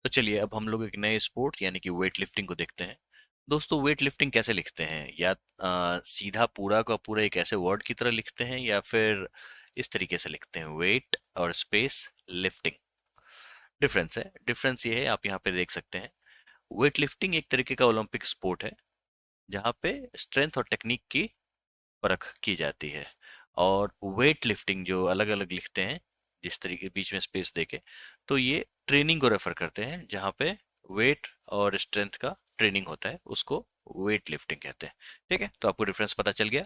तो चलिए अब हम लोग एक नए स्पोर्ट्स यानी कि वेट लिफ्टिंग को देखते हैं। दोस्तों वेट लिफ्टिंग कैसे लिखते हैं, या सीधा पूरा का पूरा एक ऐसे वर्ड की तरह लिखते हैं या फिर इस तरीके से लिखते हैं, वेट और स्पेस लिफ्टिंग। डिफरेंस है, डिफरेंस ये है, आप यहाँ पे देख सकते हैं। वेट लिफ्टिंग एक तरीके का ओलंपिक स्पोर्ट है जहाँ पे स्ट्रेंथ और टेक्निक की परख की जाती है। और वेट लिफ्टिंग जो अलग अलग लिखते हैं, जिस तरीके बीच में स्पेस देके, तो ये ट्रेनिंग को रेफर करते हैं जहाँ पे वेट और स्ट्रेंथ का ट्रेनिंग होता है, उसको वेट लिफ्टिंग कहते हैं। ठीक है, तो आपको डिफरेंस पता चल गया।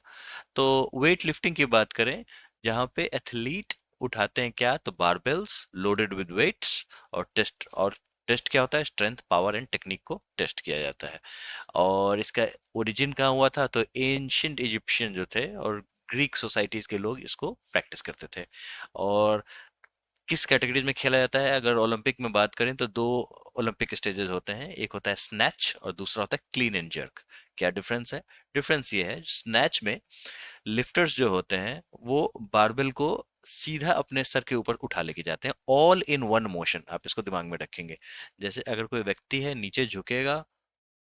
तो वेट लिफ्टिंग की बात करें, जहाँ पे एथलीट उठाते हैं क्या, तो बारबेल्स लोडेड विद वेट्स, और टेस्ट क्या होता है, स्ट्रेंथ पावर एंड टेक्निक को टेस्ट किया जाता है। और इसका ओरिजिन कहाँ हुआ था, तो एंशियंट इजिप्शियन जो थे और ग्रीक सोसाइटीज के लोग इसको प्रैक्टिस करते थे। और किस कैटेगरीज में खेला जाता है, अगर ओलंपिक में बात करें तो दो ओलंपिक स्टेजेस होते हैं, एक होता है स्नैच और दूसरा होता है क्लीन एंड जर्क। क्या डिफरेंस है? डिफरेंस ये है, स्नैच में लिफ्टर्स जो होते हैं वो बारबेल को सीधा अपने सर के ऊपर उठा लेके जाते हैं, ऑल इन वन मोशन। आप इसको दिमाग में रखेंगे, जैसे अगर कोई व्यक्ति है नीचे झुकेगा,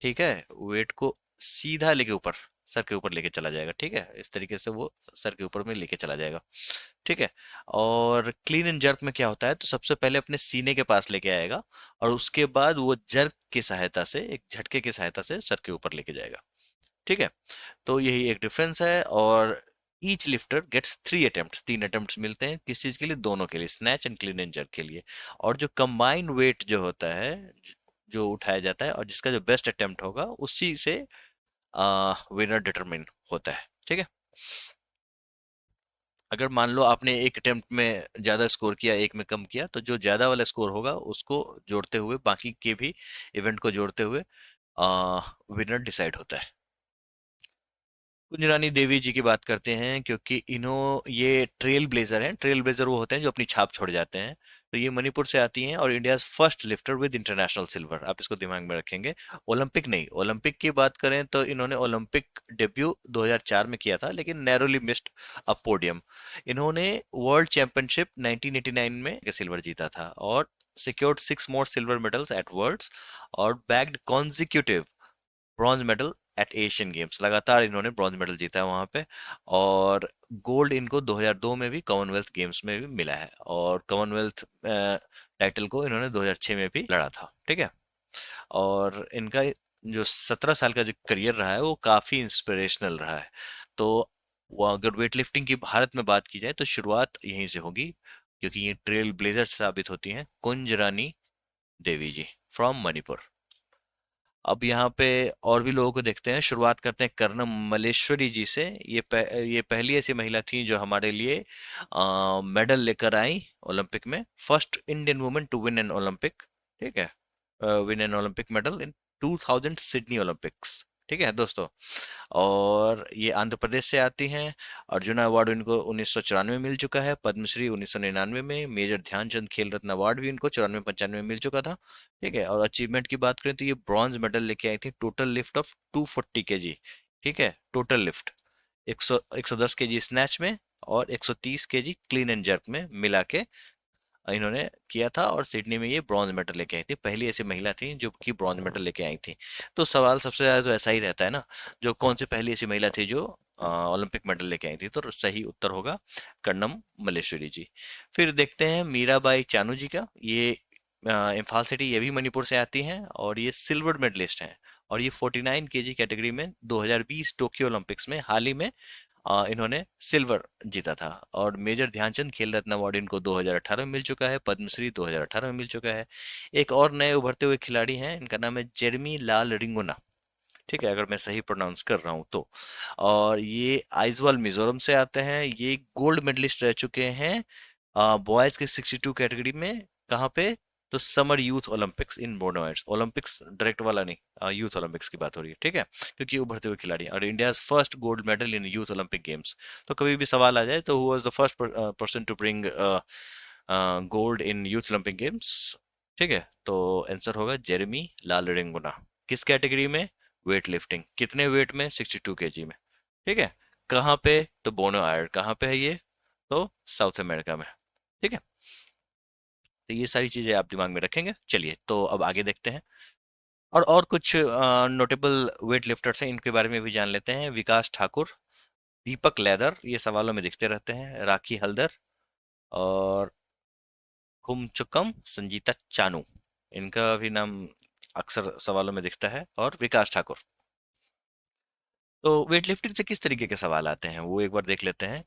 ठीक है, वेट को सीधा लेके ऊपर, सर के ऊपर लेके चला जाएगा। ठीक है, इस तरीके से वो सर के ऊपर में लेके चला जाएगा। ठीक है। और क्लीन एंड जर्क में क्या होता है, तो सबसे पहले अपने सीने के पास लेके आएगा और उसके बाद वो जर्क की सहायता से, एक झटके की सहायता से सर के ऊपर लेके जाएगा। ठीक है, तो यही एक डिफरेंस है। और each lifter gets 3 attempts, 3 attempts मिलते हैं किस चीज के लिए, दोनों के लिए, snatch and clean and jerk के लिए। और जो कंबाइंड वेट जो होता है, जो उठाया जाता है और जिसका जो बेस्ट अटेम्प्ट होगा उसी से विनर डिटरमिन होता है। ठीक है, अगर मान लो आपने एक अटेम्प्ट में ज्यादा स्कोर किया, एक में कम किया, तो जो ज्यादा वाला स्कोर होगा उसको जोड़ते हुए, बाकी के भी इवेंट को जोड़ते हुए विनर डिसाइड होता है। कुंजरानी देवी जी की बात करते हैं, क्योंकि ये ट्रेल ब्लेजर हैं। ट्रेल ब्लेजर वो होते हैं जो अपनी छाप छोड़ जाते हैं। तो ये मणिपुर से आती हैं और India first lifter with international silver, आप इसको दिमाग में रखेंगे। ओलंपिक नहीं, ओलंपिक की बात करें तो इन्होंने ओलंपिक डेब्यू 2004 में किया था, लेकिन नैरोली मिस्ड अ पोडियम। इन्होंने वर्ल्ड चैंपियनशिप 1989 में सिल्वर जीता था, और secured 6 more silver medals at worlds, और bagged consecutive bronze medal at Asian games. लगातार इन्होंने ब्रॉन्ज मेडल जीता है वहां पे। और गोल्ड इनको 2002 में भी कॉमनवेल्थ गेम्स में भी मिला है, और कॉमनवेल्थ टाइटल को इन्होंने 2006 में भी लड़ा था। ठीक है, और इनका जो 17 साल का जो करियर रहा है वो काफी इंस्पिरेशनल रहा है। तो वो अगर वेट लिफ्टिंग की भारत में बात की जाए तो शुरुआत यहीं से होगी, क्योंकि ये ट्रेल ब्लेजर साबित होती हैं कुंज रानी देवी जी फ्रॉम मणिपुर। अब यहाँ पे और भी लोगों को देखते हैं, शुरुआत करते हैं कर्णम मल्लेश्वरी जी से। ये पहली ऐसी महिला थी जो हमारे लिए मेडल लेकर आई ओलंपिक में, first Indian women to win an Olympic. ठीक है, win an Olympic medal in 2000 Sydney Olympics. ठीक है दोस्तों, और ये आंध्र प्रदेश से आती हैं। अर्जुना अवार्ड इनको 1994 में मिल चुका है, पद्मश्री 1999 में, मेजर ध्यानचंद खेल रत्न अवार्ड भी इनको 94 95 में मिल चुका था। ठीक है, और अचीवमेंट की बात करें तो ये ब्रॉन्ज मेडल लेके आई थी, टोटल लिफ्ट ऑफ 240 kg। ठीक है, टोटल लिफ्ट 110 kg स्नैच में और 130 kg क्लीन एंड जर्क में मिला के इन्होंने किया था। और सिडनी में ये ब्रॉन्ज मेडल लेके आई थी, पहली ऐसी महिला थी जो कि ब्रॉन्ज मेडल लेके आई थी। तो सवाल सबसे ज्यादा तो ऐसा ही रहता है ना, जो कौन सी पहली ऐसी महिला थी जो ओलंपिक मेडल लेके आई थी, तो सही उत्तर होगा कर्णम मल्लेश्वरी जी। फिर देखते हैं मीराबाई चानू जी का। ये इम्फाल सिटी, ये भी मणिपुर से आती हैं और ये सिल्वर मेडलिस्ट हैं। और ये 49 kg कैटेगरी में 2020 टोक्यो ओलंपिक्स में हाल ही में इन्होंने सिल्वर जीता था। और मेजर ध्यानचंद खेल रत्न अवार्ड इनको 2018 में मिल चुका है, पद्मश्री 2018 में मिल चुका है। एक और नए उभरते हुए खिलाड़ी हैं, इनका नाम है जेरमी लाल रिंगोना। ठीक है, अगर मैं सही प्रोनाउंस कर रहा हूँ तो। और ये आइजवाल मिजोरम से आते हैं, ये गोल्ड मेडलिस्ट रह चुके हैं बॉयज के 62 कैटेगरी में। कहाँ पे, तो summer youth Olympics in Buenos Aires, Olympics direct वाला नहीं, यूथ ओलंपिक्स की बात हो रही है। ठीक है, क्योंकि ये उभरते हुए खिलाड़ी हैं। और India first gold medal in youth Olympic games. तो कभी भी सवाल आ जाए तो who was the first person to bring gold in youth Olympic games, ठीक है, तो आंसर होगा जेरेमी लाल रिंगुना। किस कैटेगरी में, वेट लिफ्टिंग। कितने वेट में, 62 kg में। ठीक है, कहाँ पे, तो बोनो आयर्ड। कहाँ पे है ये, तो साउथ अमेरिका में। ठीक है, तो ये सारी चीजें आप दिमाग में रखेंगे। चलिए तो अब आगे देखते हैं। और कुछ नोटेबल वेट लिफ्टर्स हैं, इनके बारे में भी जान लेते हैं। विकास ठाकुर, दीपक लेदर, ये सवालों में दिखते रहते हैं। राखी हल्दर और कुमचुकम संजीता चानू, इनका भी नाम अक्सर सवालों में दिखता है। और विकास ठाकुर। तो वेट लिफ्टिंग से किस तरीके के सवाल आते हैं वो एक बार देख लेते हैं।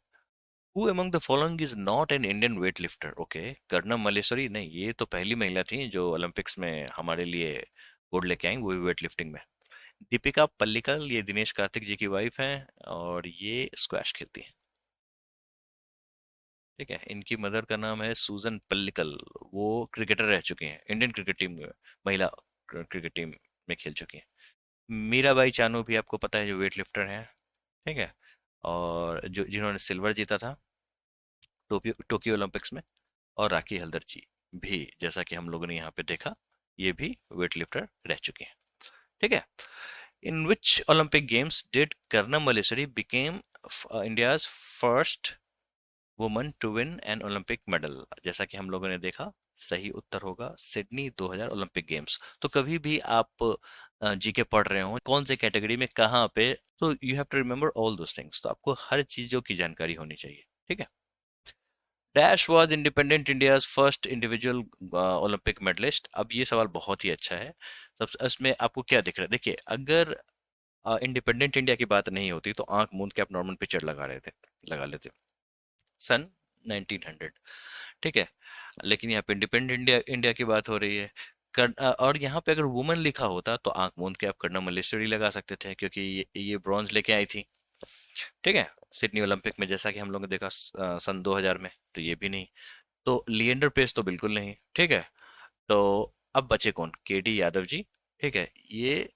Who among the following is not an Indian weight lifter? Okay, Karnam Malleswari नहीं, ये तो पहली महिला थी जो ओलंपिक्स में हमारे लिए गोल्ड लेके आई, वो भी वेट लिफ्टिंग में। दीपिका पल्लिकल, ये दिनेश कार्तिक जी की वाइफ हैं और ये स्क्वैश खेलती हैं। ठीक है, इनकी मदर का नाम है सूजन पल्लिकल। वो क्रिकेटर रह चुकी हैं, इंडियन क्रिकेट टीम में, महिला क्रिकेट टीम में खेल चुकी हैं। मीराबाई चानू भी आपको पता है, जो वेट लिफ्टर हैं। ठीक है, और जो जिन्होंने सिल्वर जीता था टोक्यो टोक्यो ओलंपिक्स में। और राखी हल्दर जी भी, जैसा कि हम लोगों ने यहाँ पे देखा, ये भी वेट लिफ्टर रह चुके हैं। ठीक है। In which Olympic games did Karnam Malleswari become India's first woman to win an Olympic medal? जैसा कि हम लोगों ने देखा, सही उत्तर होगा सिडनी 2000 ओलंपिक गेम्स। तो कभी भी आप जीके पढ़ रहे हो कौन से कैटेगरी में कहाँ पे, तो you have to remember all those things, तो आपको हर चीजों की जानकारी होनी चाहिए। ठीक है। Dash was independent India's first individual Olympic medallist? अब ये सवाल बहुत ही अच्छा है। सब इसमें आपको क्या दिख रहा है, देखिए, अगर इंडिपेंडेंट इंडिया की बात नहीं होती तो आंख मूंद के आप नॉर्मल पिक्चर लगा लेते सन 1900। ठीक है, लेकिन यहाँ पे इंडिपेंडेंट इंडिया इंडिया की बात हो रही है। और यहाँ पे अगर वुमन लिखा होता तो आंख मूंद के आप कर्णम मल्लेश्वरी लगा सकते थे, क्योंकि ये ब्रॉन्ज लेके आई थी। ठीक है, सिडनी ओलंपिक में, जैसा कि हम लोगों ने देखा सन 2000 में, तो ये भी नहीं। तो लिएंडर पेस तो बिल्कुल नहीं। ठीक है, तो अब बचे कौन? के डी यादव जी। ठीक है, ये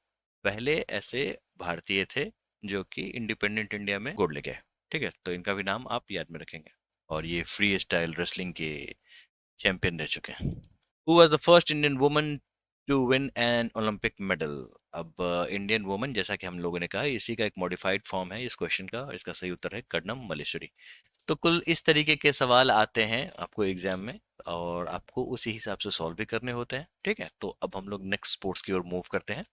पहले ऐसे भारतीय थे जो कि इंडिपेंडेंट इंडिया में गोल्ड लेके आए। ठीक है, तो इनका भी नाम आप याद में रखेंगे। और ये फ्री स्टाइल रेसलिंग के चैंपियन रह चुके हैं। Who was the first Indian woman to win an Olympic medal? अब इंडियन वुमन, जैसा कि हम लोगों ने कहा, इसी का एक मॉडिफाइड फॉर्म है इस क्वेश्चन का, और इसका सही उत्तर है कर्णम मल्लेश्वरी। तो कुल इस तरीके के सवाल आते हैं आपको एग्जाम में, और आपको उसी हिसाब से सॉल्व भी करने होते हैं। ठीक है, तो अब हम लोग नेक्स्ट स्पोर्ट्स की ओर मूव करते हैं।